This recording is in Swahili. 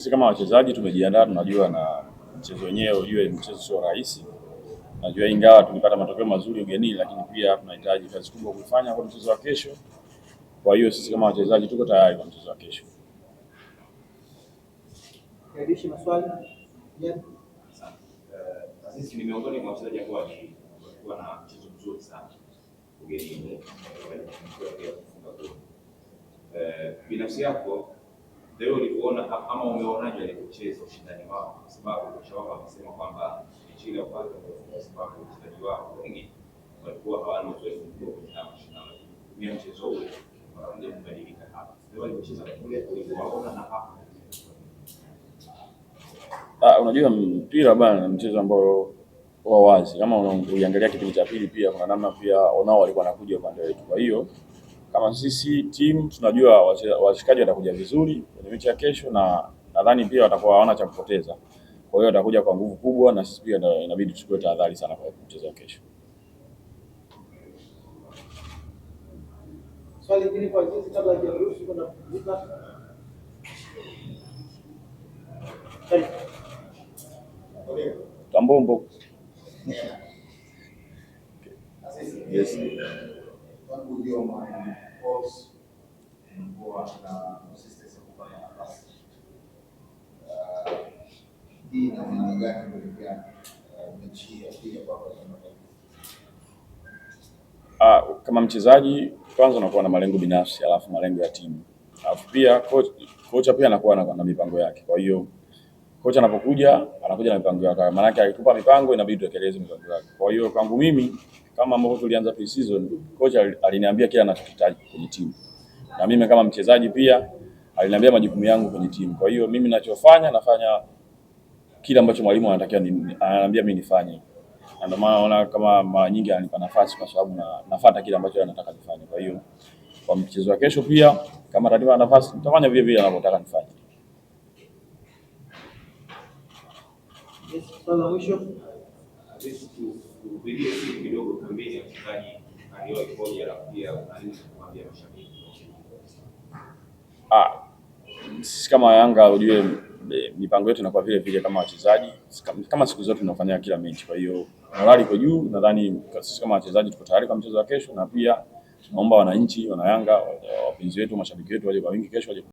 Sisi kama wachezaji tumejiandaa, tunajua na mchezo wenyewe, ujue mchezo sio rahisi. Najua ingawa tulipata matokeo mazuri ugenini, lakini pia tunahitaji kazi kubwa kufanya kwa mchezo wa kesho. Kwa hiyo sisi kama wachezaji tuko tayari kwa mchezo wa kesho. Karibishi maswali. Sisi ni miongoni mwa wachezaji ambao walikuwa na mchezo mzuri sana ugenini. Binafsi yako leo ulipoona ama umeonaje alipocheza ushindani wao, kwa sababu kocha wao amesema kwamba mechi ile kwanza kwa sababu wachezaji wao wengi walikuwa hawana uzoefu mkubwa kwenye mashindano. Ni mchezo ule ndio kubadilika hapa. Leo alipocheza kule ulipoona na hapa. Unajua mpira bana, mchezo ambao wa wazi. Kama unaangalia kipindi cha pili pia kuna namna pia wanao walikuwa wanakuja upande wetu. Kwa hiyo kama sisi timu tunajua washikaji watakuja vizuri kwenye mechi ya kesho, na nadhani pia watakuwa hawana cha kupoteza. Kwa hiyo watakuja kwa nguvu kubwa, na sisi pia inabidi tuchukue tahadhari sana kwa mchezo wa kesho. Swali hili kwa jinsi kabla ya kuruhusu kwenda kupumzika. Tambombo. Yes. Ndio course kwa na consistency kufanya nafasi. Hii ina maana gani kuelekea mechi ya pili kwa kama mchezaji kwanza unakuwa na malengo binafsi, alafu malengo ya timu. Alafu pia kocha pia anakuwa na mipango yake. Kwa hiyo kocha anapokuja anakuja na mipango yake. Maana yake akitupa mipango inabidi tutekeleze mipango yake. Kwa hiyo kwangu mimi kama ambavyo tulianza pre-season, kocha aliniambia kila ninachokihitaji kwenye timu. Na mimi kama mchezaji pia aliniambia majukumu yangu kwenye timu. Kwa hiyo mimi ninachofanya nafanya kile ambacho mwalimu anatakiwa ananiambia mimi nifanye. Na ndio maana naona kama mara nyingi ananipa nafasi kwa sababu nafuata kile ambacho anataka nifanye. Kwa hiyo kwa mchezo wa kesho pia kama atanipa nafasi nitafanya vile vile anavyotaka nifanye. Yes, swali la mwisho. Sisi tupigie kidogo kampeni ya mchezaji aliyoikoja na pia kumwambia mashabiki. Sisi kama Yanga ujue mipango yetu inakuwa vile vile kama wachezaji, kama siku zote tunafanya kila mechi. Kwa hiyo morali iko juu, nadhani sisi kama wachezaji tuko tayari kwa mchezo wa kesho, na pia tunaomba wananchi, wana Yanga, wapenzi wetu, mashabiki wetu waje kwa wingi kesho waje